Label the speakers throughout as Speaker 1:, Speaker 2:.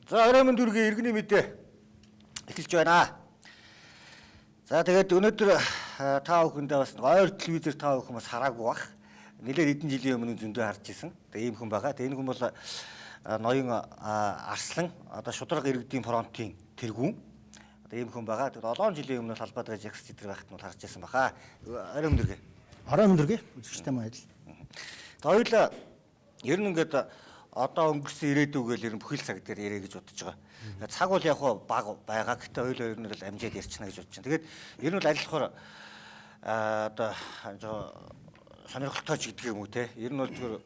Speaker 1: За оройн дүргийн иргэний мэдээ эхэлж байна. За тэгээд өнөөдөр та бүхэндээ бас ойр телевизээр та бүхэн бас хараагүй бах. Нэлээд хэдэн жилийн өмнө зөндөө харж исэн. Тэгээд ийм хүн байгаа. Тэгээд энэ хүн бол ноён Арслан одоо шударга иргэдийн фронтын тэргүүн. Одоо ийм хүн байгаа. Тэгээд 7 жилийн өмнө талбайд байж ягс зэдэр байхад нь харж исэн баха. Оройн дүргээ.
Speaker 2: Оройн дүргээ үзэгчтэй маань адил.
Speaker 1: Тэгээд хоёулаа ер нь ингээд одоо өнгөрсөн ирээдүгэл ер нь бүхэл цаг дээр ярэ гэж бодож байгаа. Цаг бол яг баг байгаа. Гэтэ хоёул ер нь л амжаад ярьчихна гэж бодож байна. Тэгээд ер нь л аль болохоор одоо сонирхолтой ч гэдэг юм уу те. Ер нь бол зөвхөн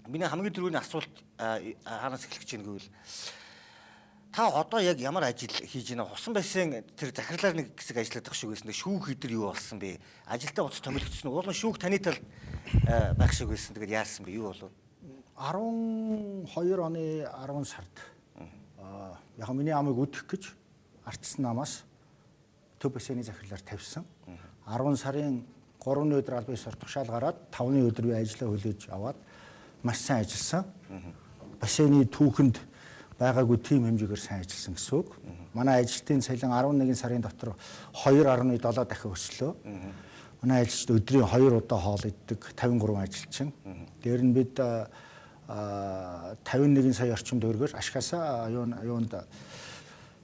Speaker 1: миний хамгийн түрүүний асуулт хаанаас эхлэх гэж байна гэвэл та одоо яг ямар ажил хийж байна? Хусан бассейн тэр захирлаар нэг хэсэг ажилладаг шиг байсан. Шүүх хэдэр юу болсон бэ? Ажилдаа уцаа томилогдсон уу? Уулын шүүх таны тал байх шиг байсан. Тэгээд яасан бэ? Юу болов?
Speaker 2: 12 оны 10 сард яг миний амыг өдөх гэж ардсан намаас төв бассейний захирлаар тавьсан. 10 сарын 3-ны өдөр албан ёсоор тушаал гараад 5-ны өдөр би ажлаа хүлээж аваад маш сайн ажилласан. Бассейний түүхэнд байгаагүй тим хэмжээгээр сайн ажилласан гэсэн үг. Манай ажилтны цалин 11 сарын дотор 2.7 дахин өслөө. Манай ажилчид өдрийн 2 удаа хоол иддэг 53 ажилчин. Дээр нь бид 51 сая орчим төгрөгөөр ашигасаа юунд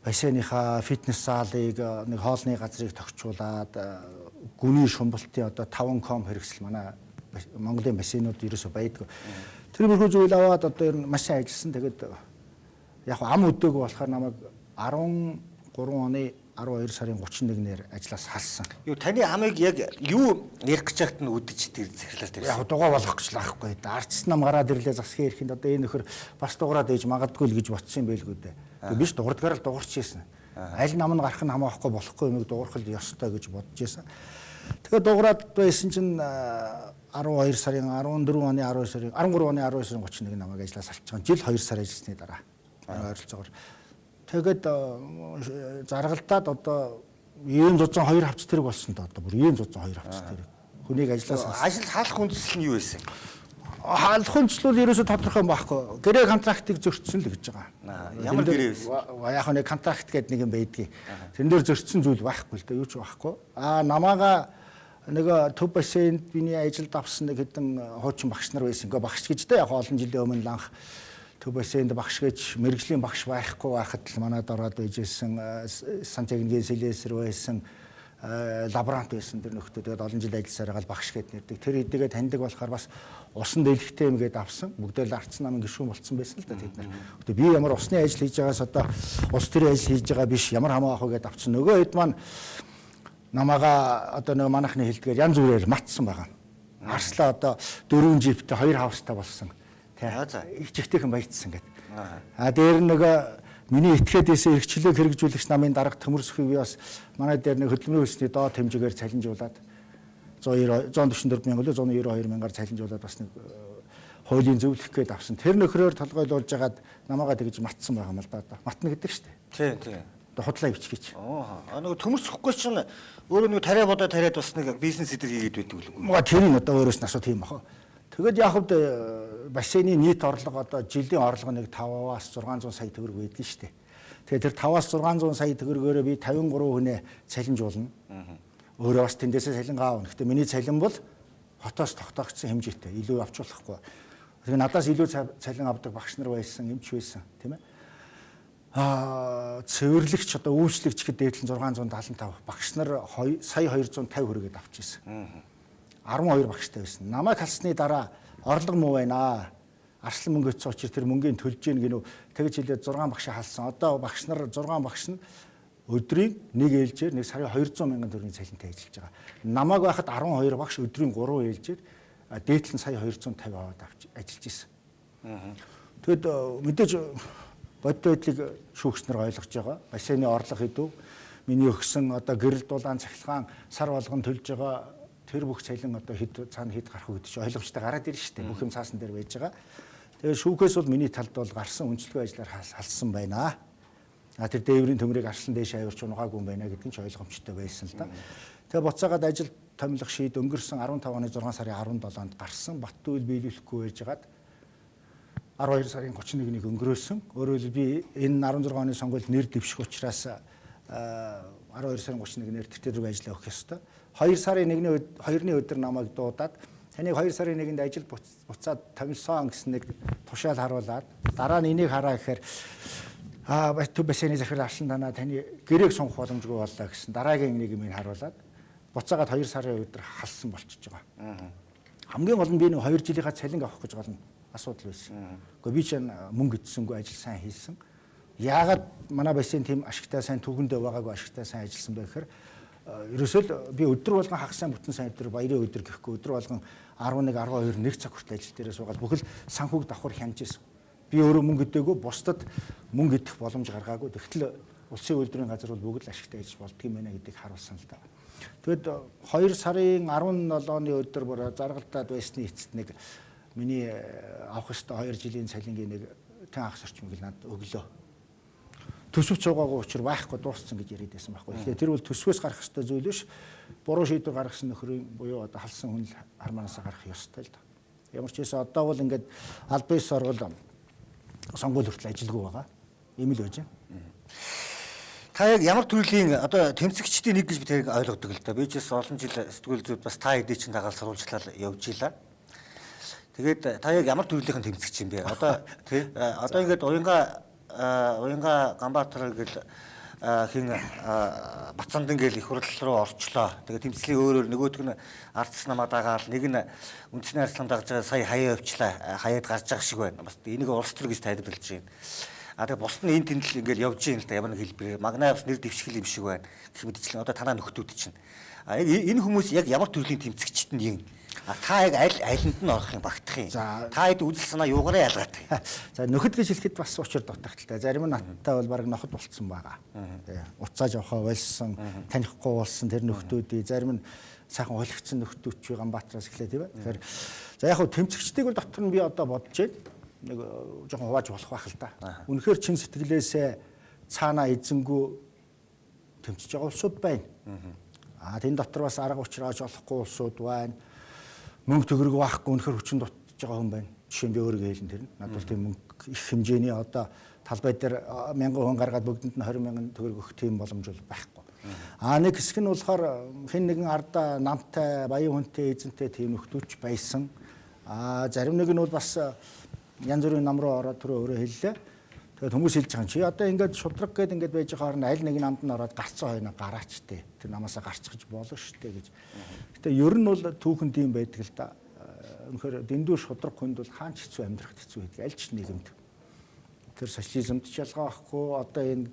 Speaker 2: бассейныхаа фитнес залыг нэг хоолны газрыг тогтчуулаад гүний шумбалтын одоо 5 ком хэрэгсэл манай Монголын бассейнууд ерөөсөө байдгүй. Тэр мөрхөө зүйл аваад одоо маш сайн ажилласан. Тэгээд яг ам өдөөгүй болохоор намайг 13 оны 12 сарын 31-ээр ажлаас халсан.
Speaker 1: Юу таны амыг яг юу ярих гэж байхад нь үдэж тэр захирлаар тавьсан.
Speaker 2: Яг дугаа болгох гэж л аахгүй. Ардс нам гараад ирлээ засгийн ирэхэд одоо энэ нөхөр бас дуурайд ээж магадгүй л гэж бодсон юм байлгүй дээ. Тэгээ биш дуурдгаар л дуурч ийсэн. Аль нам нь гарах нь хамаахгүй болохгүй юмыг дуурах л ёстой гэж бодож ийсэн. Тэгээ дуурайд байсан чинь 12 сарын 14 оны 12 сарын 13 оны 12 сарын 31 намайг ажлаас алчсан. Жил 2 сар ажилласны дараа ойролцоогоор тэгээд заргалтаад одоо ийм зузаан 2 хавц тэрэг болсон доо одоо бүр ийм зузаан 2 хавц тэрэг. Хүнийг ажлаас
Speaker 1: ажил хаалх хүндэслэл нь юу байсан?
Speaker 2: Хаалх хүндэслэл бол ерөөсө тодорхой юм байхгүй. Гэрээ контрактыг зөрчсөн л гэж байгаа.
Speaker 1: Ямар гэрээ байсан?
Speaker 2: Яг нэг контракт гэдэг нэг юм байдгийг. Тэрэн дээр зөрчсөн зүйл байхгүй л да юу ч байхгүй. Намаага нэг төв бассейнд миний ажилд авсан нэг хэдэн хуучин багш нар байсан. Ингээ багш гэж дээ яг олон жилийн өмнө анх төв бассейнд багш гэж мэрэгжлийн багш байхгүй байхад л манад ороод байжсэн сантехникийн слесэр байсан лаборант байсан тэр нөхдөө тэгээд олон жил ажилласаар гал багш гэд нэрдэг. Тэр хэдийгээ таньдаг болохоор бас усан дэлгэхтэй юм гээд авсан. Бүгдээ л ардсан намын гишүүн болцсон байсан л да тэд нар. Гэтэ би ямар усны ажил хийж байгаас одоо ус төрийн ажил хийж байгаа биш ямар хамаа ах вэ гээд авсан. Нөгөө хэд маань намаага одоо нэг манайхны хэлдгээр янз бүрээр матсан байгаа. Арслаа одоо 4 жиптэй 2 хавстай болсон. Ичгтэйхэн баяжсан гэдэг. Дээр нэг миний этгээдээс эрхчлөөг хэрэгжүүлэгч намын дарга Төмөрсөхий би бас манай дээр нэг хөдөлмөрийн хөлсний доод хэмжээгээр цалинжуулаад 144 мянга лөө 192 мянгаар цалинжуулаад бас нэг хуулийн зөвлөх гээд авсан. Тэр нөхрөөр толгойлуулж хагаад намаагаа тэгж матсан байгаа юм л да. Матна гэдэг шүү дээ. Тийм. Худлаа ивчгийч.
Speaker 1: Нөгөө Төмөрсөхгүй чинь өөрөө нөгөө тариа бодоо тариад бас нэг бизнес эдэр хийгээд байдаг үгүй.
Speaker 2: Мага тэрийг одоо өөрөөс нь асуу тийм бахаа. Тэгэд яг хөвд бассейний нийт орлого одоо жилийн орлого нэг 5-аас 600 сая төгрөг байдаг шүү дээ. Тэгээд тэр 5-аас 600 сая төгрөгөөр би 53 хүнээ цалинжуулна. Өөрөө бас тэндээсээ цалин аавна. Гэхдээ миний цалин бол хотоос тогтоогдсон хэмжээтэй. Илүү авч болохгүй. Тэгээд надаас илүү цалин авдаг багш нар байсан, эмч байсан, тийм ээ. Цэвэрлэгч одоо үйлчлэгч гэдэг дээдлэн 675 багш нар сая 250 хүрээгээд авч ирсэн. 12 багштай байсан. Намайг халсны дараа орлого муу байна. Арслан мөнгө өцсөн учраас тэр мөнгөний төлж гин гинүү тэгж хэлээд 6 багшаа халсан. Одоо багш нар 6 багш нь өдрийн нэг ээлжээр нэг сарын 200 мянган төгрөгийн цалинтай ажиллаж байгаа. Намайг байхад 12 багш өдрийн 3 ээлжээр дээдлэн сая 250 аваад авч ажиллаж исэн. Тэгэд мэдээж бодит байдлыг шүүгчнэр ойлгож байгаа. Бассейний орлого хэдүү миний өгсөн одоо гэрэл дулаан цахилгаан сар болгон төлж байгаа тэр бүх цалин одоо цаана хэд гарах вэ гэдэг чинь ойлгомжтой гараад ирж штэ. Бүх юм цаасан дээр байж байгаа. Тэгээ шүүхээс бол миний талд бол гарсан үнэлгээ ажлаар халсан байна. Тэр дээврийн төмрийг арслан дээш авирч унагаагүй юм байна гэдэг нь ч ойлгомжтой байсан л да. Тэгээ буцаагаад ажил томилох шийд өнгөрсөн 15 оны 6 сарын 17-нд гарсан. Баттуул биелүүлэхгүй байжгаад 12 сарын 31-нийг өнгөрөөсөн. Өөрөөр хэлбэл би энэ 16 оны сонгуульд нэр дэвших учраас 12 сарын 31-нд тэтгэр рүү ажиллаа өгөх ёстой. 2 сарын 2-ны өдөр намайг дуудаад таныг 2 сарын 1-нд ажил буцаад томилсон гэсэн нэг тушаал харуулад дараа нь энийг хараа гэхээр төв бассейны захирал Арслан танаа таны гэрээг сонгох боломжгүй боллоо гэсэн дараагийн нэг юм харуулад буцаагаад 2 сарын өдөр халсан болчихж байгаа. Хамгийн гол нь би нэг 2 жилийнхаа цалин авах гэж гол нь асуудал байсан. Гэхдээ би ч мөнгө идсэнгүй ажил сайн хийсэн. Яагаад манай бассейн тийм ашигтай сайн түүхэндээ байгаагүй ашигтай сайн ажилласан бэ гэхээр ерөөсөө л би өдөр болгон хагас сайн бүтэн сайн өдөр баярын өдөр гэхгүй өдөр болгон 11 12 1 цаг хүртэл ажил дээрээ суугаад бүхэл санхүүг давхар хянаж ирсэн. Би өөрөө мөнгө идээгүй бусдад мөнгө идэх боломж гаргаагүй. Тэгтэл улсын үйлдвэрийн газар бол бүгд л ашигтай ажиллаж болдгийм байна гэдгийг харуулсан л да. Тэгэд 2 сарын 17-ны өдөр бүр заргалтад байсны эцэст нэг миний авах ёстой 2 жилийн цалингийн нэг тэн ахс орчмыг надад өглөө. Төсөв цугаагүй учир байхгүй дууссан гэж яриад байсан байхгүй. Тэгэхээр тэр бол төсвөөс гарах ёстой зүйл биш. Буруу шийдвэр гаргасан нөхрийн буюу одоо халсан хүн л армаанасаа гарах ёстой л да. Ямар ч байсан одоо бол ингээд аль бие соргол сонгуул хүртэл ажилгүй байгаа. Ийм л байж байна.
Speaker 1: Та яг ямар төрлийн одоо тэмцэгчдийн нэг гэж би тэрийг ойлгодог л да. Би ч олон жил сэтгүүл зүйд бас та хэдий чин дагаал сурвалжлал явж илаа. Тэгээд та яг ямар төрлийнхэн тэмцэгч юм бэ? Одоо тий одоо ингээд уянга Ганбаатар гэл хин Бацандан гэл их хурл руу орчлоо. Тэгээд тэмцлийн өөрөөр нөгөөдг нь ардс намаа дагаал нэг нь үндэсний арслан дагж байгаа сая хаяа явчлаа. Хаяад гарч байгаа шиг байна. Бас энийг улс төр гэж тайлбарлаж байна. Тэгээ бусд нь энэ тэмдэл ингээл явж ийм л та ямар нэг хэлбэрээр магнаа бас нэр дэвшгэл юм шиг байна. Гэх мэтчлэн одоо танаа нөхдүүд чинь. Яг энэ хүмүүс яг ямар төрлийн тэмцэгчд нь юм. Та яг айланд нь орох юм багтах юм. Та хэд үзэл санаа юугаараа ялгаатай.
Speaker 2: За нөхөд гэж хэлэхэд бас учир дутагдaltaй. Зарим нь надтай бол баг ноход болцсон байгаа. Уцааж авахаа болсон, танихгүй болсон тэр нөхдүүдий зарим нь сайхан ойлгогдсон нөхдүүд ч Ганбаатараас эхлэв тийм ээ. Тэгэхээр за яг хөө тэмцэгчдийг бол дотор нь би одоо бодож байна. Нэг жоохон хувааж болох байх л да. Үнэхээр чин сэтгэлээсээ цаанаа эзэнгүү тэмцэж байгаа улсууд байна. Тэн дотор бас арга учрааж олохгүй улсууд байна. Мөнгө төгрөг байхгүй үнэхээр хүчин дутж байгаа хүн байна. Жишээ нь би өөрийгөө хэлэн тэр нь. Надад бол тийм мөнгө их хэмжээний одоо талбай дээр 1000 хүн гаргаад бүгдэнд нь 20,000 төгрөг өгөх тийм боломж бол байхгүй. Нэг хэсэг нь болохоор хэн нэгэн ардаа намтай, баян хүнтэй, эзэнтэй тийм нөхдүүч байсан. Зарим нэг нь бол бас янз бүрийн нам руу ороод түрүү өөрөө хэллээ. Тэгээд хүмүүс хэлж байгаа чи одоо ингээд шудраг гээд ингээд байж байгаа хооронд аль нэг намд нь ороод гарцсан хойно гараач тээ. Тэр намаасаа гарцгаж болно шүү дээ гэж. Гэтэ ер нь бол түүхэнд ийм байдаг л да. Үнэхээр дэндүү шудраг хүнд бол хаанч хэцүү амьдрахад хэцүү байдаг. Аль ч нийгэмд. Тэр социализмд ч ялгаа байхгүй. Одоо энэ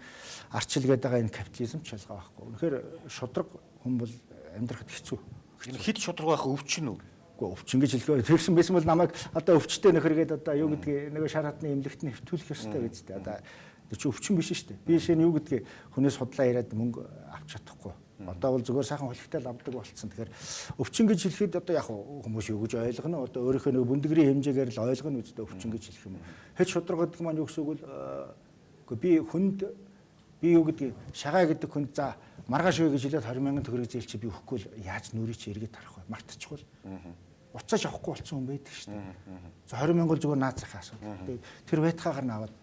Speaker 2: арчил гээд байгаа энэ капитализм ч ялгаа байхгүй. Үнэхээр шудраг хүн бол амьдрахад хэцүү.
Speaker 1: Хэд шудраг байх өвчин үү?
Speaker 2: Өвчин гэж хэлэхгүй. Тэрсэн байсан бол намайг одоо өвчтэй нөхөргээд одоо юу гэдгийг нөгөө шар хатны эмнэлэгт нь хэвтүүлэх ёстой гэжтэй. Одоо чи өвчин биш шүү дээ. Би шинэ юу гэдгийг хүнээс худлаа яриад мөнгө авч чадахгүй. Одоо бол зүгээр сайхан хөлөгтэй лавдаг болцсон. Тэгэхээр өвчин гэж хэлэхэд одоо яг хүмүүс юу гэж ойлгоно. Одоо өөрийнхөө нөгөө бүндгэрийн хэмжээгээр л ойлгоно үстэй өвчин гэж хэлэх юм. Хэд шударгадаг маань юу гэсэн үг вэ? Би хүнд би юу гэдгийг шагаа гэдэг хүнд за маргааш үе гэж хэлээд 20,000 төгрөг зээл чи би өгөхгүй л яаж нүрий чи эргээд харах вэ? Мартчихвол. Уцааж авахгүй болсон хүн байдаг шүү дээ. За 20,000 бол зүгээр наацхаа асуудал. Тэр байтхаагаар нь аваад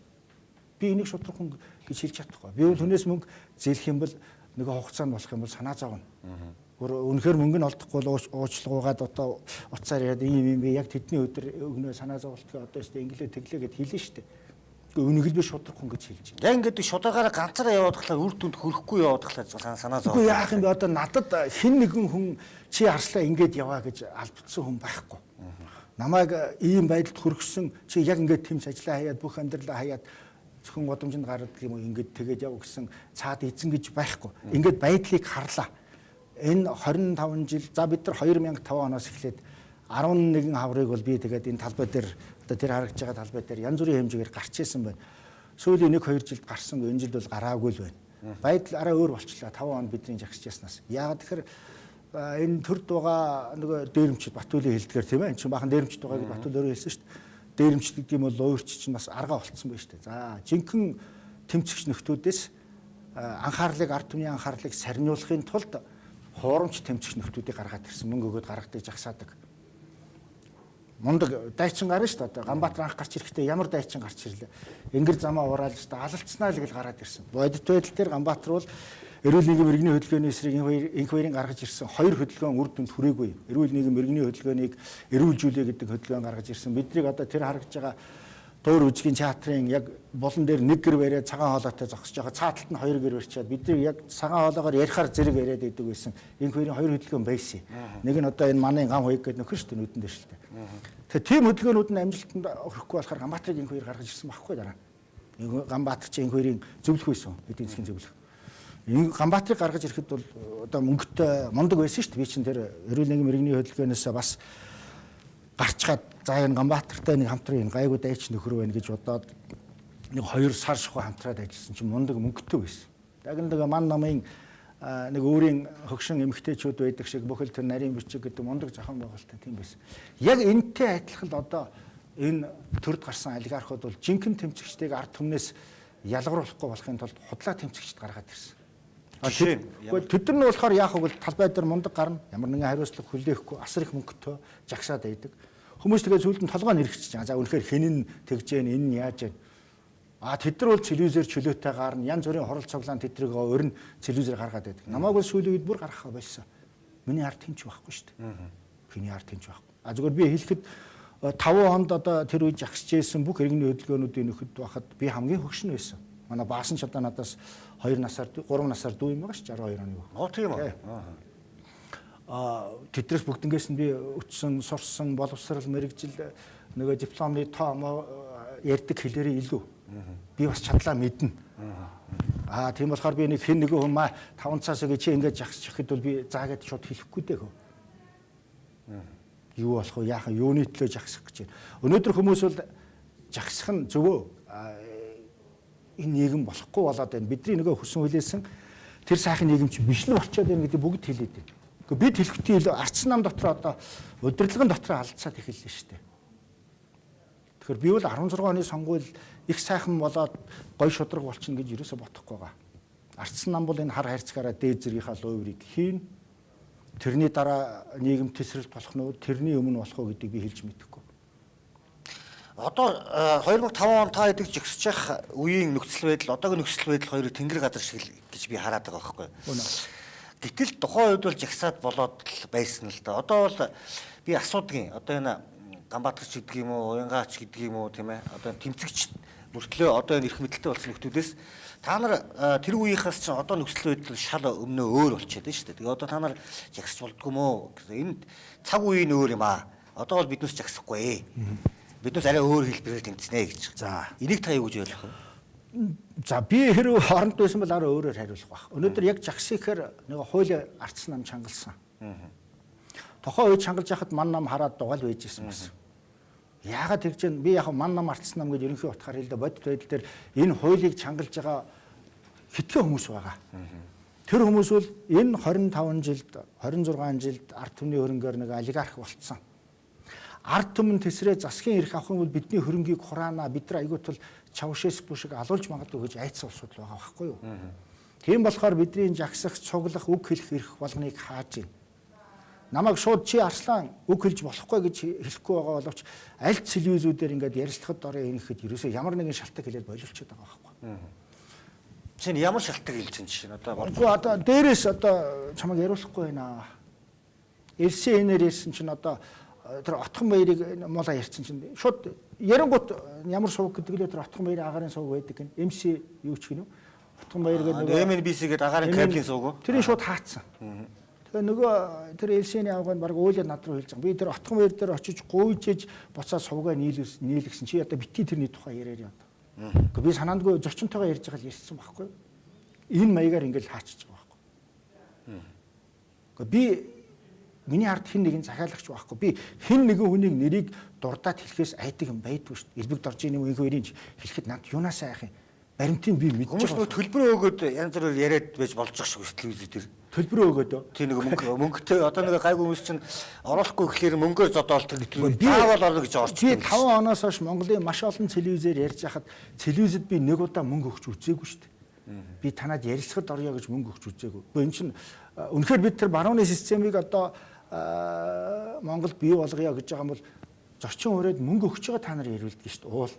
Speaker 2: би энийг шудраг хүн гэж хэлж чадахгүй. Би бол хүнээс мөнгө зээлэх юм бол нөгөө хугацаанд болох юм бол санаа зовно. Үнэхээр мөнгө нь олдохгүй л уучлалгуугаад одоо уцаар яриад ийм би яг тэдний өдөр өгнөө санаа зовлтгоо одоо өстө инглээ тэглээ гэд хэлнэ шүү дээ. Үнийг л би шудраг хүн гэж хэлж байна.
Speaker 1: Яг ингээд шударгаараа ганцаараа яваад тахлаа үр дүнд хүрэхгүй яваад тахлаа санаа зовоо.
Speaker 2: Үгүй яах юм бэ одоо надад хэн нэгэн хүн чи арслаа ингээд яваа гэж албадсан хүн байхгүй. Намайг ийм байдалд хүргэсэн чи яг ингээд тэмц ажиллаа хаяад бүх амьдралаа хаяад зөвхөн годомжинд гардаг юм уу ингээд тэгээд яв гэсэн цаад эзэн гэж байхгүй. Ингээд байдлыг харлаа. Энэ 25 жил за бид нар 2005 оноос эхлээд 11 хаврыг бол би тэгээд энэ талбай дээр одоо тэр харагдж байгаа талбай дээр янз бүрийн хэмжээгээр гарч ирсэн байна. Сүүлийн 1-2 жилд гарсан энэ жилд бол гараагүй л байна. Байдал арай өөр болчихлоо 5 он бидний жагсаж яснаас. Яагаад тэгэхээр энэ төрд байгаа нөгөө дээрэмчд Батүлийн хэлдгээр тийм ээ. Энд чинь бахан дээрэмчд байгаа гэж Батүл өөрөө хэлсэн шүү дээ. Дээрэмчд гэдэг юм бол өөрч чинь бас аргаа болцсон байна шүү дээ. За жинхэнэ тэмцэгч нөхдүүдээс анхаарлыг ард түмний анхаарлыг сарниулахын тулд хуурамч тэмцэгч нөхдүүдийг гаргаад ирсэн мөнгө өгөөд гаргадаг жагсаадаг. мундаг дайчин гарна шүү дээ. Одоо Ганбаатар анх гарч ирэхдээ ямар дайчин гарч ирлээ. Ингэр замаа ураал шүү дээ. Алалцснаа л гэл гараад ирсэн. Бодит байдал дээр Ганбаатар бол эрүүл нийгэм иргэний хөдөлгөөний эсрэг энх хоёрын гаргаж ирсэн хоёр хөдөлгөөн үр дүнд хүрээгүй. Эрүүл нийгэм иргэний хөдөлгөөнийг эрүүлжүүлээ гэдэг хөдөлгөөн гаргаж ирсэн. Биднийг одоо тэр харагдж байгаа Дуур үжигийн театрын яг болон дээр нэг гэр бариад цагаан хоолойтой зогсож байгаа. Цааталт нь хоёр гэр барьчаад бидний яг цагаан хоолойгоор ярихаар зэрэг яриад идэг байсан. Энэ хоёрын хоёр хөдөлгөөн байсан. Нэг нь одоо энэ манай ган хуйг гэдэг нөхөр шүү дээ нүдэн дээр шүү дээ. Тэгэхээр тийм хөдөлгөөнүүд нь амжилтанд хүрэхгүй болохоор Ганбаатарыг энэ хоёр гаргаж ирсэн байхгүй дараа. Ганбаатар чи энэ хоёрын зөвлөх байсан. Эдийн засгийн зөвлөх. Энэ Ганбаатарыг гаргаж ирэхэд бол одоо мөнгөтэй мундаг байсан шүү дээ. Би чинь тэр эрүүл нийгэм иргэний хөдөлгөөнөөс бас гарчгаад за энэ Ганбаатартай нэг хамтран энэ гайгүй дайч нөхөр байна гэж бодоод нэг 2 сар шахуу хамтраад ажилласан чинь мундаг мөнгөтэй байсан. Яг нэг ман намын нэг өөрийн хөгшин эмэгтэйчүүд байдаг шиг бүхэл тэр нарийн бичиг гэдэг мундаг зохион байгуулалттай тийм байсан. Яг энэтэй адилхан л одоо энэ төрд гарсан олигархууд бол жинхэнэ тэмцэгчдийг ард түмнээс ялгаруулахгүй болохын тулд худлаа тэмцэгчд гаргаад ирсэн. Тэгвэл тэд нар нь болохоор яах вэ гэвэл талбай дээр мундаг гарна. Ямар нэгэн хариуцлага хүлээхгүй асар их мөнгөтэй жагсаад байдаг. Хүмүүс тэгээ зүйлд нь толгой нэрхэж байгаа. За үнэхээр хэн нь тэгж जैन энэ нь яаж जैन. Тэд нар бол телевизээр чөлөөтэй гарна. Янз бүрийн хурал цуглаан тэдрийг өрн телевизээр гаргаад байдаг. Намайг бол сүүлийн үед бүр гаргахаа болсон. Миний ард тэнч байхгүй шүү дээ. Миний ард тэнч байхгүй. Зүгээр би хэлэхэд 5 хонд одоо тэр үед жагсаж ийсэн бүх иргэний хөдөлгөөнүүдийн нөхөд байхад би хамгийн хөгшин байсан. Манай Баасан ч одоо надаас 2 насаар 3 насаар дүү юм байгаа ш 62 оны.
Speaker 1: Тийм үү.
Speaker 2: Тэдрээс бүгднгээс нь би өчсөн, сурсан, боловсрал, мэрэгжил нөгөө дипломны тоо ярьдаг хэлээрээ илүү. Би бас чадлаа мэднэ. Тийм болохоор би нэг хэн нэгэн хүн 5 цаас өгөө чи ингэж жагсчих гэхэд бол би заагаад шууд хэлэхгүй дээ хөө. Юу болох вэ? Яахан юуны төлөө жагсах гэж байна. Өнөөдөр хүмүүс бол жагсах нь зөвөө энэ нийгэм болохгүй болоод байна. Бидний нөгөө хүсэн хүлээсэн тэр сайхан нийгэм чи биш л болчиход байна гэдэг бүгд хэлээд байна. Бид хэлэхдээ илүү арцсан нам дотор одоо удирдлагын дотор алдцаад эхэллээ шүү дээ. Тэгэхээр би бол 16 оны сонгуул их сайхан болоод гой шудраг болчихно гэж ерөөсө бодохгүй байгаа. Арцсан нам бол энэ хар хайрцагаараа дээд зэргийнхаа луйврыг хийн. Тэрний дараа нийгэм тесрэлт болох нь тэрний өмнө болох уу гэдгийг би хэлж мэдэхгүй.
Speaker 1: Одоо 2005 он та эдэг жигсэж явах үеийн нөхцөл байдал одоогийн нөхцөл байдал хоёрыг тэнгэр газар шиг л гэж би хараад байгаа байхгүй юу. Гэтэл тухайн үед бол жагсаад болоод байсан л да. Одоо бол би асуудгийн одоо энэ Ганбаатарч гэдэг юм уу, Уянгаач гэдэг юм уу тийм ээ. Одоо тэмцэгч мөртлөө одоо энэ эрх мэдэлтэй болсон нөхдүүдээс та нар тэр үеийнхээс чинь одоо нөхцөл байдал шал өмнөө өөр болчиход байна шүү дээ. Тэгээ одоо та нар жагсаж болдгоо мó гэсэн энэ цаг үеийн өөр юм аа. Одоо бол биднээс жагсахгүй. Биднээс арай өөр хэлбэрээр тэмцэнэ гэж. За энийг та юу гэж ойлгох вэ?
Speaker 2: За би хэрэг хооронд байсан бол арай өөрөөр хариулах байх. Өнөөдөр яг жагсахаар нэг хууль ардсан нам чангалсан. Тохоо үед чангалж яхад ман нам хараад дугаал байж исэн бас. Яагаад тэгж вэ? Би яг ман нам ардсан нам гэж ерөнхий утгаар хэлдэ бодит байдал дээр энэ хуулийг чангалж байгаа хэдхэн хүмүүс байгаа. Тэр хүмүүс бол энэ 25 жилд 26 жилд ард түмний хөрөнгөөр нэг олигарх болцсон. Ард түмэн тесрээ засгийн эрх авах нь бол бидний хөрөнгийг хураана. Бид нар аягуутал чавшээс бүшиг алуулж магадгүй гэж айцсан улсууд байгаа байхгүй юу? Тийм болохоор бидний жагсах, цуглах, үг хэлэх эрх болгоныг хааж байна. Намайг шууд чи Арслан үг хэлж болохгүй гэж хэлэхгүй байгаа боловч аль телевизүүдээр ингээд ярилцлагад орё хийхэд ерөөсөө ямар нэгэн шалтгаан хэлээд боловчод байгаа байхгүй.
Speaker 1: Чинь ямар шалтгаан хэлж чинь жишээ нь
Speaker 2: одоо дээрээс одоо чамайг яриулахгүй байна. ЛСН-ээр ярьсан чинь одоо тэр Отхон баярыг муулаа ярьсан чинь шууд ярингууд ямар сувг гэдэг лээ тэр Отхон баярын агаарын сувг байдаг гэн МС юу ч гинэ Отхон баяр гэдэг
Speaker 1: MNBC гэдэг агаарын кабелийн сувг.
Speaker 2: Тэрийг шууд хаацсан. Тэгээ нөгөө тэр ЛСН-ийн авганд баг уйлаад над руу хэлж байгаа. Би тэр Отхон баяр дээр очиж гуйжээж буцаа сувгаа нийлгсэн чи одоо бити тэрний тухай яриад яа. Гэхдээ би санаандгүй зочинтойгоо ярьж байгаа л ярьсан байхгүй. Энэ маягаар ингээл хаачиж байгаа байхгүй. Гэхдээ би миний ард хэн нэгэн захиалагч байхгүй. Би хэн нэгэн хүнийг нэрийг дурдаад хэлэхээс айдаг юм байдгүй шүү дээ. Элбэг доржийн нэг хоёрын хэлэхэд над юунаас айх юм. Баримтын би мэдж байгаа.
Speaker 1: Хүмүүс төлбөрөө өгөөд янз бүрээр яриад байж болж байгаа шүү телевиз дээр.
Speaker 2: Төлбөрөө өгөөд.
Speaker 1: Тийм нэг мөнгөтэй одоо нэг гайгүй хүмүүс чинь оруулахгүй гэхлээр мөнгөөр зодоолт гэдэг. Заавал орно гэж орчих.
Speaker 2: Би 5 оноос хойш Монголын маш олон телевизээр ярьж хахад телевизэд би нэг удаа мөнгө өгч үзээгүй шүү дээ. Би танад ярилцлагад орё гэж мөнгө өгч үзээгүй. Энэ чинь үнэхээр бид тэр барууны системийг одоо Монголд бий болгоё гэж байгаа юм бол зочин ураад мөнгө өгч байгаа та нар ирүүлдэг шүү дээ. Уул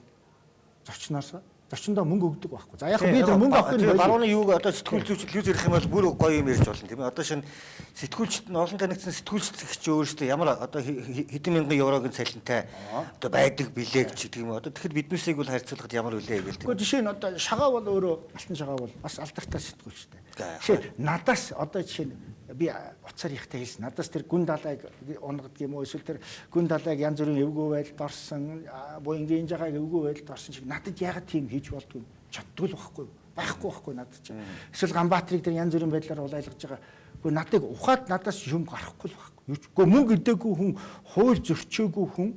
Speaker 2: зочноосоо зочиндоо мөнгө өгдөг байхгүй. За яг би тэр мөнгө авах нь
Speaker 1: барууны юуг одоо сэтгүүл зүйчил юу зэрэг юм бол бүр гоё юм ярьж болно тийм ээ. Одоо шинэ сэтгүүлчд нь олон танигдсан сэтгүүлчдэгч өөрөөсөө ямар одоо хэдэн мянган еврогийн цалинтай одоо байдаг билег ч гэдэг юм. Одоо тэгэхэд биднээсийг бол харьцуулахад ямар үлээ гээл тийм.
Speaker 2: Гэхдээ жишээ нь одоо шагаа бол өөрөө алтан шагаа бол бас алдартай сэтгүүлчтэй. Жишээ надаас одоо жишээ нь би уцаар ихтэй хэлсэн. Надаас тэр гүн далайг унгадаг юм уу эсвэл тэр гүн далайг янз бүрийн эвгүй байдалд орсон боо ингийн жагааг эвгүй байдалд орсон шиг надад ягаад тийм хийж болдгүй чаддгүй л байхгүй надад чинь. Эсвэл Ганбаатарыг тэр янз бүрийн байдлаар улайлгаж байгаа. Гэхдээ надыг ухаад надаас юм гарахгүй л байхгүй. Гэхдээ мөнгө идээгүй хүн, хууль зөрчөөгүй хүн,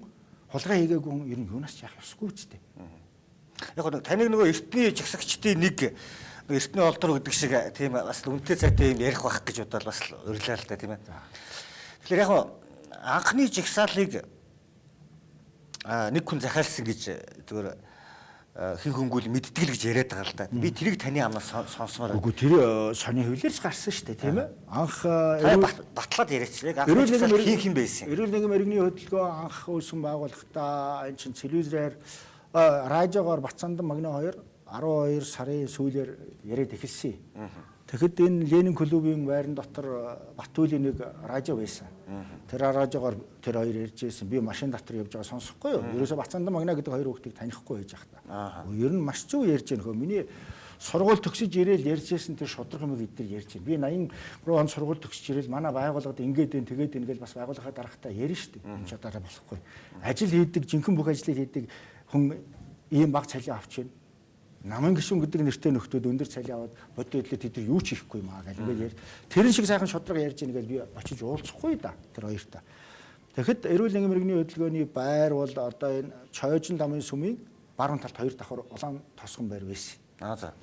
Speaker 2: хулгай хийгээгүй хүн ер нь юунаас ч яах ёсгүй ч тийм.
Speaker 1: Яг нь таныг нөгөө эртний жагсагчдын нэг эртний олдор гэдэг шиг тийм бас үнэтэй цайтай юм ярих байх гэж бодоод бас урилаа л да тийм ээ. Тэгэхээр яг анхны жагсаалыг нэг хүн захиалсан гэж зүгээр хин хөнгүүл мэдтгэл гэж яриад байгаа л да. Би тэрийг таны амнаас сонсомоор.
Speaker 2: Үгүй тэр сони хөвлөрч гарсан шүү дээ тийм ээ. Анх
Speaker 1: батлаад яриач яг анхны жагсаал хин байсан.
Speaker 2: Эрүүл нийгмийн иргэний хөдөлгөөн анх үүсгэн байгуулахдаа энэ чинь телевизээр радиогоор Бацаандан Магны 2 12 сарын сүүлээр яриад эхэлсэн. Тэгэхэд энэ Ленин клубын байран дотор Батүлийн нэг радио байсан. Тэр радиогоор тэр хоёр ярьж байсан. Би машин дотор явж байгаа сонсохгүй юу? Ерөөсө Бацаандан Магна гэдэг хоёр хүүхдийг танихгүй байж байгаа та. Ер нь маш зөв ярьж байгаа нөхөө. Миний сургууль төгсөж ирээл ярьж байсан тэр шудраг юм эдгээр ярьж байна. Би 83 он сургууль төгсөж ирээл манай байгууллагад ингээд энэ тэгээд энэ гэж бас байгууллагаа дарахтаа ярина шүү дээ. Энд ч одоо болохгүй. Ажил хийдэг, жинхэнэ бүх ажлыг хийдэг хүн ийм баг цалин авч байна. Намын гишүүн гэдэг нэртэй нөхдүүд өндөр цалин аваад бодит хөдлөө тэд нар юу ч хийхгүй маа гэл ингээд яар. Тэрэн шиг сайхан шудраг ярьж ийн гэж би очиж уулзахгүй да тэр хоёртаа. Тэгэхэд эрүүл нийгмийн иргэний хөдөлгөөний байр бол одоо энэ Чойжин дамын сүмийн баруун талд хоёр давхар улаан тосгон байр байсан.
Speaker 1: За.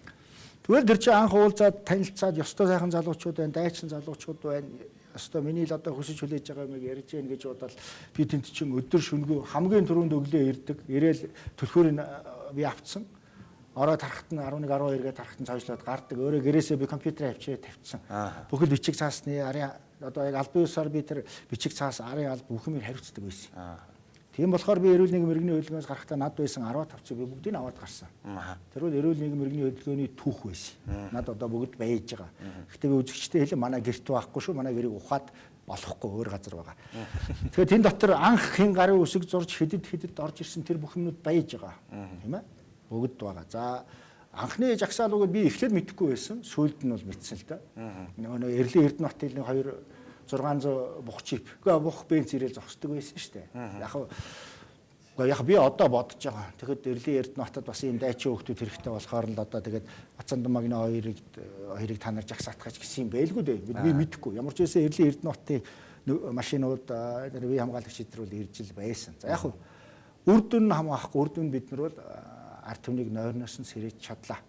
Speaker 2: Тэгвэл тэр чинь анх уулзаад танилцаад ёстой сайхан залуучууд байна, дайчин залуучууд байна. Ёстой миний л одоо хөсөж хүлээж байгаа юм ярьж гин гэж бодоод би тэнд чинь өдөр шөнөгүй хамгийн түрүүнд өглөө ирдэг. Ирээл төлхөөрийг би авцсан. Ороод харахад нь 11 12-гээ тарахад нь цаажлаад гардаг. Өөрөө гэрээсээ би компьютерээ авчирээ тавьчихсан. Бүхэл бичиг цаасны арын одоо яг албан ёсоор би тэр бичиг цаас арын алба бүх юмыг хариуцдаг байсан. Тийм болохоор би эрүүл нийгмийн иргэний хөдөлгөөнөөс гарахдаа над байсан 15 цэг би бүгдийг аваад гарсан. Тэр бол эрүүл нийгмийн иргэний хөдөлгөөний түүх байсан. Над одоо бүгд байж байгаа. Гэхдээ би үзэгчтэй хэлээ манай гэрт байхгүй шүү. Манай гэрийг ухаад болохгүй өөр газар байгаа. Тэгэхээр тэн дотор анх хин гарын үсэг зурж хэдэд орж ирсэн тэр бүх юмнууд байж байгаа. Тийм ээ? Бүгд байгаа. За анхны жагсаалууг би эхлээд мэдэхгүй байсан. Сүүлд нь бол мэдсэн л да. Нөгөө Эрлийн Эрдэнэтийн 2 600 бух чип. Гэхдээ бух бенз ирээл зогсдог байсан шүү дээ. Яг би одоо бодож байгаа. Тэгэхэд Эрлийн Эрдэнэтад бас ийм дайчин хөлтүүд хэрэгтэй болохоор л одоо тэгээд Бацаандан Магны 2-ыг та нар жагсаатгаач гэсэн юм байлгүй дээ. Би мэдэхгүй. Ямар ч байсан Эрлийн Эрдэнэтийн машинууд бие хамгаалагч эдэр бол ирж ил байсан. За яг үр дүн хамгаахгүй үр дүн бид нар бол ард түмнийг нойрноос нь сэрэж чадлаа.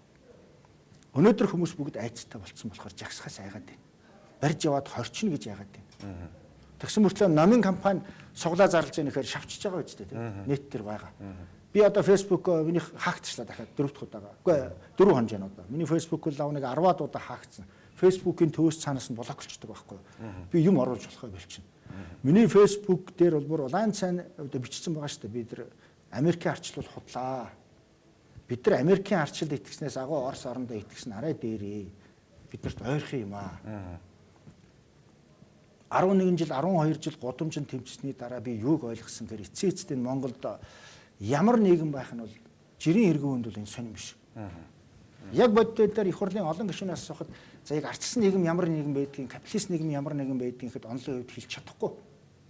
Speaker 2: Өнөөдөр хүмүүс бүгд айцтай болцсон болохоор жагсахаас айгаад байна. Барьж яваад хорчно гэж яагаад байна. Тэгсэн мөртлөө намын компани суглаа зарлж яах нэхээр шавчиж байгаа үстэй тийм нэт төр байгаа. Би одоо Facebook миний хаагцчлаа дахиад 4 дахь удаага. Үгүй 4 хоног одоо. Миний Facebook л лав нэг 10-аад удаа хаагдсан. Facebook-ийн төвөөс цаанаас нь блоклчдаг байхгүй. Би юм оруулж болохгүй болчихно. Миний Facebook дээр бол бүр улаан цайн одоо бичсэн байгаа шүү дээ. Би тэр Америкийн арчлал худлаа. Бид нар Америкийн арчилд итгэснээс агуу Орос орондоо итгэсэн арай дээрээ. Биднэрт ойрхон юм аа. 11 жил 12 жил гудамжинд тэмцсэний дараа би юуг ойлгосон гэхээр эцсийн эцэд энэ Монголд ямар нийгэм байх нь бол жирийн эргэн хүнд бол энэ сонирм биш. Яг бодтой дээр их хурлын олон гишүүнээс асуухад за яг арчсан нийгэм ямар нийгэм байдгийг, капиталист нийгэм ямар нийгэм байдгийг гэхэд онлын хувьд хэлж чадахгүй.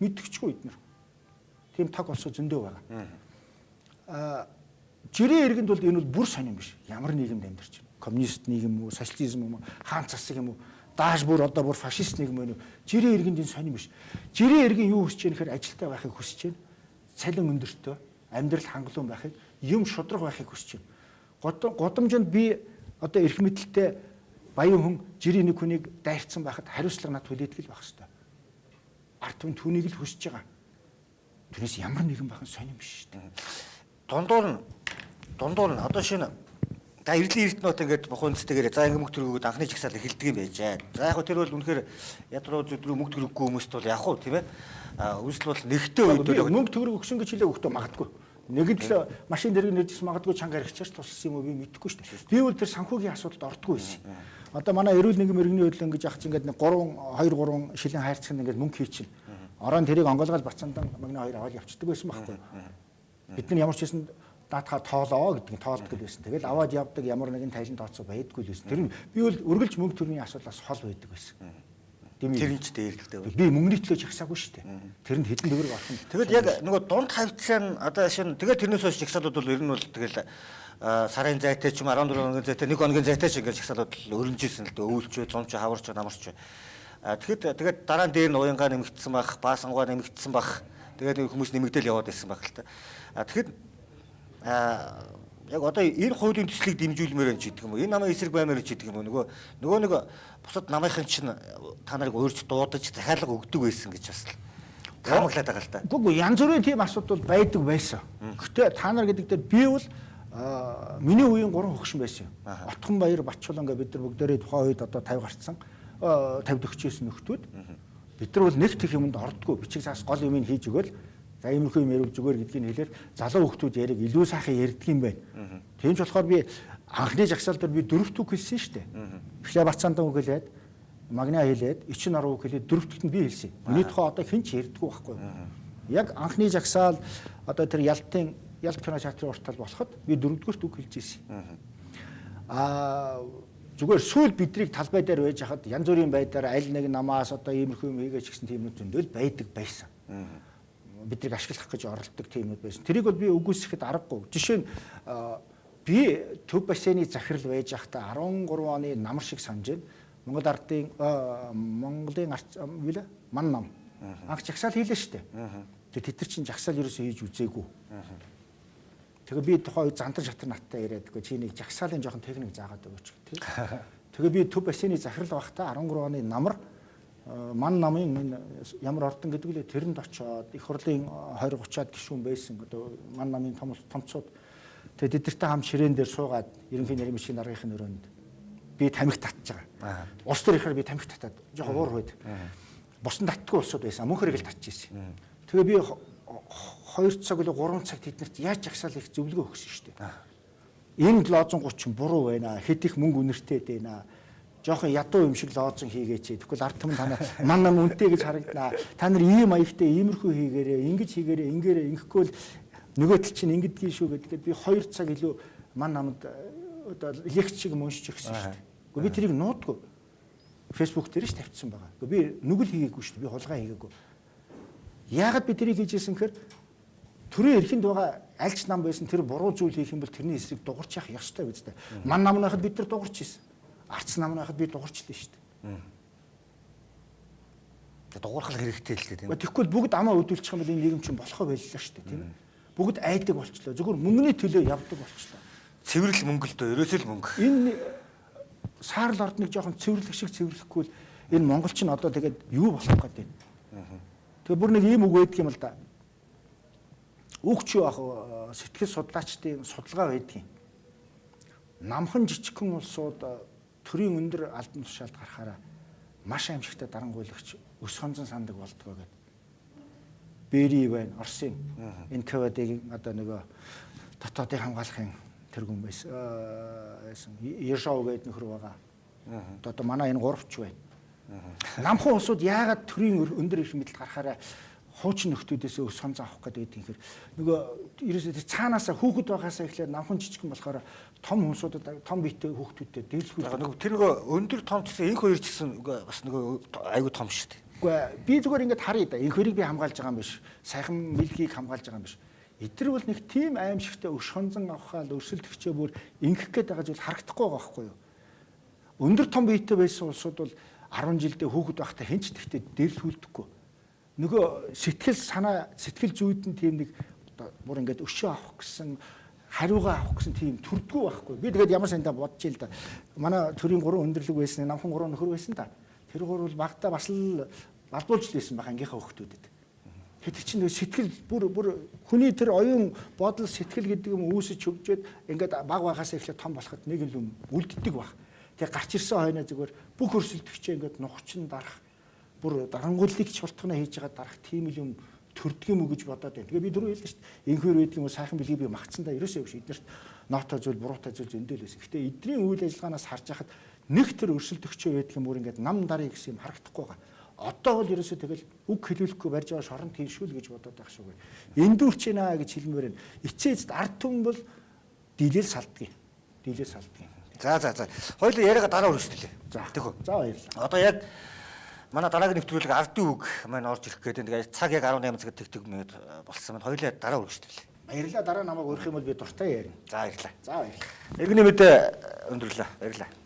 Speaker 2: Мэдчихгүй эднэр. Тийм таг олсоо зөндөө байгаа. Жирийн эргэнд бол энэ бол бүр сонирм биш. Ямар нийгэмд амьдарч байна? Коммунист нийгэм үү, социализм юм уу, хаан засаг юм уу? Дааш бүр одоо бүр фашист нийгэм байна уу? Жирийн эргэнд энэ сонирм биш. Жирийн эргэн юу хүсэж байна гэхээр ажилтай байхыг хүсэж байна. Цалин өндөртэй, амьдрал хангалуун байхыг, юм шудраг байхыг хүсэж байна. Гудамжинд би одоо эрх мэдэлтэй баян хүн жирийн нэг хүнийг дайрцсан байхад хариуцлага над хүлээдэг л байх хэвээр. Ард түмэн түүнийг л хүсэж байгаа. Түүнээс ямар нэгэн байх нь сонирм биш шүү дээ.
Speaker 1: Дундуур нь одоо шинэ За эрдлийн эрдэнэт ингээд бухынцтэйгээр за ингэ мөнгө төргөөд анхны жагсаал эхэлдэг юм байж. За яг хөө тэр бол үнэхээр ядруу зүдрүү мөнгө төрөхгүй хүмүүст бол яг хөө тийм ээ. Үүсэл бол нэгтэй үед
Speaker 2: би мөнгө төгрөг өгсөн гэж хэлээ өгтөө магадгүй. Нэгэн л машин дэрэг нэржсэн магадгүй чанга хэрэгчээс туссан юм уу би мэдэхгүй шүү дээ. Би бол тэр санхүүгийн асуудалд ордоггүй байсан. Одоо манай эрүүл нэгэм иргэний хөдөл ингэж яхаж ингээд 2 3 шилийн хайрцаг ингээд мөнгө хийчихнэ. Орон тэрийг онгойлгоод бацаандан магны 2 аваад явчихдаг байсан байхгүй. Бид нар ямар ч хэсэн даатахаа тоолоо гэдэг нь тоолдог байсан. Тэгэл аваад явдаг ямар нэгэн тайлан тооцоо байдгүй л байсан. Тэр нь би бол үргэлж мөнгө төрний асуудлаас хол байдаг байсан.
Speaker 1: Тэр нь ч дээрэлтэй.
Speaker 2: Би мөнгөний төлөө жагсаагүй шүү дээ. Тэрэнд хэдэн төгрөг орхон.
Speaker 1: Тэгэл яг нөгөө дунд хавцсан одоо шин тэгэл тэрнээс хойш жагсаалууд бол ер нь бол тэгэл сарын зайтай ч юм 14 хоногийн зайтай 1 хоногийн зайтай ч ингээд жагсаалууд өрнөжсэн л дээ. Өвөлчөө, зомч, хаварч, намарч. Тэгээд дараа нь дээр нь уянгаа нэмэгдсэн байх, баасангаа нэмэгдсэн байх. Тэгээд хүмүүс нэмэгдэл яваад байсан байх л та. Тэгэхэд яг одоо энэ хуулийн төслийг дэмжүүлмээр энэ ч гэдэг юм уу? Энэ намын эсрэг баймаар ч гэдэг юм уу? Нөгөө нэг бусад намынхан чинь та нарыг уурж дуудаж захиалга өгдөг байсан гэж бас таамаглаад байгаа л та.
Speaker 2: Үгүй янз бүрийн тийм асуудал байдаг байсан. Гэхдээ та нар гэдэг дээр би бол миний үеийн 3 хөгшин байсан юм. Отхон баяр Батчулан гэ бид нар бүгдээрээ тухайн үед одоо 50 гарцсан 50 төгчөөс нөхдүүд. Бид нар бол нэг тех юмд ордгоо бичиг цаас гол юмыг хийж өгөөл за иймэрхүү юм ярил зүгээр гэдгийг хэлээр залуу хүмүүс яриг илүү сайхан ярьдаг юм байна. Тийм ч болохоор би анхны жагсаал дээр би 4 түүх хэлсэн шүү дээ. Эхлээ Бацаандан үг хэлээд магна хэлээд эчин арга үг хэлээд 4-т нь би хэлсэн. Миний тухай одоо хэн ч ярьдаггүй байхгүй. Яг анхны жагсаал одоо тэр ялт кино театрын уртал болоход би 4-р үг хэлж ирсэн. Зүгээр сүүл бидрийг талбай дээр байж хахад янз бүрийн байдлаар аль нэг намаас одоо иймэрхүү юм хийгээч гэсэн тиймнүүд зөндөл байдаг байсан. Бидрийг ашиглах гэж оролдог тиймнүүд байсан. Тэрийг бол би үгүйсэхэд аргагүй. Жишээ нь би төв бассейны захирал байж байхдаа 13 оны намар шиг санаж байна. Монгол ардын Монголын ман нам анх жагсаал хийлээ шүү дээ. Тэгээд тэд нар чинь жагсаал ерөөсөө хийж үзээгүй. Тэгээ би тухайн үед зандар шатар наттай яриадгүй чи нэг жагсаалын жоохон техник заагаад өгөөч гэх тийм. Тэгээ би төв бассейны захирал байхдаа 13 оны намар ман намын ямар ордон гэдэг үлээ тэрэнд очоод их хурлын 20 30-аад гишүүн байсан гэдэг ман намын томцууд тэгээ тэдэртэй хам ширээн дээр суугаад ерөнхий нарийн бичгийн даргын өрөөнд би тамхи татж байгаа. Улс төр ихээр би тамхи татаад жоохон уур байд. Босон татдаггүй улсууд байсан. Мөн хэрэг л татчихсэн. Тэгээ би 2 цаг или 3 цаг тэднэрт яаж жагсаал их зөвлөгөө өгсөн шүү дээ. Энэ лоозон 30 буруу байна. Хэд их мөнгө үнэртэй байна. Жохон ядуу юм шиг лоозон хийгээч. Тэгвэл ард түмэн танаа ман нам үнэтэй гэж харагдана. Та нар ийм маягтай иймэрхүү хийгээрээ, ингэж хийгээрээ, ингээрээ ингэхгүй л нөгөө тал чинь ингэдгийг шүү гэдгээд би 2 цаг илүү ман намд одоо лекц шиг уншиж өгсөн шүү дээ. Гэхдээ би тэрийг нуудгүй. Facebook дээр ч тавьчихсан байгаа. Би нүгэл хийгээгүй шүү дээ. Би хулгай хийгээгүй. Яагаад би тэрийг хийжсэн гэхээр төрийн эрхэнд байгаа альч нам байсан тэр буруу зүйл хийх юм бол тэрний эсрэг дуурч явах ёстой биз дээ. Ман намнахад бид нар дуурч ийсэн. Арц намнахад би дуурчлаа шүү дээ.
Speaker 1: Дуурхал хэрэгтэй л дээ тийм.
Speaker 2: Тэгэхгүй бүгд амаа өдүүлчих юм бол энэ нийгэм чинь болохоо байллаа шүү дээ тийм ээ. Бүгд айдаг болчлоо. Зөвхөн мөнгөний төлөө явдаг болчлоо.
Speaker 1: Цэвэрлэл мөнгө л дөө ерөөсөө л мөнгө.
Speaker 2: Энэ саарл ордныг жоохон цэвэрлэх шиг цэвэрлэхгүй л энэ Монгол чинь одоо тэгээд юу болох гээд байна. Тэгээ бүр нэг ийм үг байдаг юм л да. Үгч юу ах сэтгэл судлаачдын судалгаа байдгийн. Намхан жижигхэн улсууд төрийн өндөр албан тушаалд гарахаараа маш аимшигтай дарангуйлагч өс хонзон сандаг болдгоо гэдэг. Бэри байна, Оросын НКВД-ийн одоо нөгөө дотоодын хамгаалахын тэргүүн байсан. Ешов гэдэг нөхөр байгаа. Одоо манай энэ 3ч байна. Намхан улсууд яагаад төрийн өндөр эрх мэдэлд гарахаараа хуучин нөхдүүдээс өс хонзон авах гэдэг юм хэр нөгөө ерөөсөө цаанаасаа хүүхэд байгаасаа эхлээд намхан жижигхэн болохоор том хүмүүсүүдэд том биетэй хүүхдүүдтэй дэлгэрүүлдэг.
Speaker 1: Тэр нөгөө өндөр том гэсэн энэ хоёр ч гэсэн бас нөгөө айгүй том шүү дээ.
Speaker 2: Үгүй би зүгээр ингэж харъя да. Энэ хоёрыг би хамгаалж байгаа юм биш. Сайхан мэлгийг хамгаалж байгаа юм биш. Эдгээр бол нэг тийм аимшигтай өс хонзон авахаа л өрсөлдөгчөө бүр ингэх гээд байгаа зүйл харагдахгүй байгаа байхгүй юу? Өндөр том биетэй байсан улсууд бол 10 жилдээ хүүхэд байхдаа хэн ч тэгтээ дэлгэрүүлдэггүй. Нөгөө сэтгэл санаа сэтгэл зүйд нь тийм нэг бүр ингээд өшөө авах гэсэн хариугаа авах гэсэн тийм төрдгөө байхгүй. Би тэгээд ямар сандаа бодож ил да. Манай төрийн 3 өндөрлөг байсан, намхан 3 нөхөр байсан да. Тэр 3 бол багтаа бас л балбуулж байсан байх ангийнхаа хүүхдүүдэд. тэр чинь сэтгэл бүр хүний тэр оюун бодол сэтгэл гэдэг юм үүсэж хөгжөөд ингээд баг багаас эхлээд том болоход нэг юм үлддэг баг. Тэгээ гарч ирсэн хойно зүгээр бүх өрсөлдөгчөө ингээд нухчин дарах бүр дарангууллыг шултгана хийж байгаа дарах тийм юм төрдөг юм уу гэж бодоод байна. Тэгээ би дөрөв хэлсэн шүү дээ. Инхээр байдаг юм сайхан билгийг би магтсандаа ерөөсөө биш. Эднэрт ноото зүйл буруутай зүйл зөндөл байсан. Гэтэ эдний үйл ажиллагаанаас харж хахад нэг тэр өрсөлдөгчөө байдаг юм бүр ингээд нам дарыг гэсэн юм харагдахгүй байгаа. Одоо бол ерөөсөө тэгэл үг хэлүүлэхгүй барьж байгаа шоронд хийшүүл гэж бодоод байх шүү. Эндүүрч байна гэж хэлмээр байна. Эцээст ард түмэн бол дийлэл салдгийг. Дийлэл салдгийг.
Speaker 1: За. Хоёул яриага дараа үргэлжлүүлээ.
Speaker 2: За.
Speaker 1: Тэгвэл.
Speaker 2: За баярлалаа.
Speaker 1: Одоо яг манай дараагийн нэвтрүүлэг ардын үг маань орж ирэх гэдэг. Тэгээ цаг яг 18 цагт тэгтэг минут болсон байна. Хоёулаа дараа үргэлжлүүлээ.
Speaker 2: Баярлалаа. Дараа намайг өрөх юм бол би дуртай ярина.
Speaker 1: За баярлалаа.
Speaker 2: За баярлалаа.
Speaker 1: Иргэний мэдээ өндөрлөө. Баярлалаа.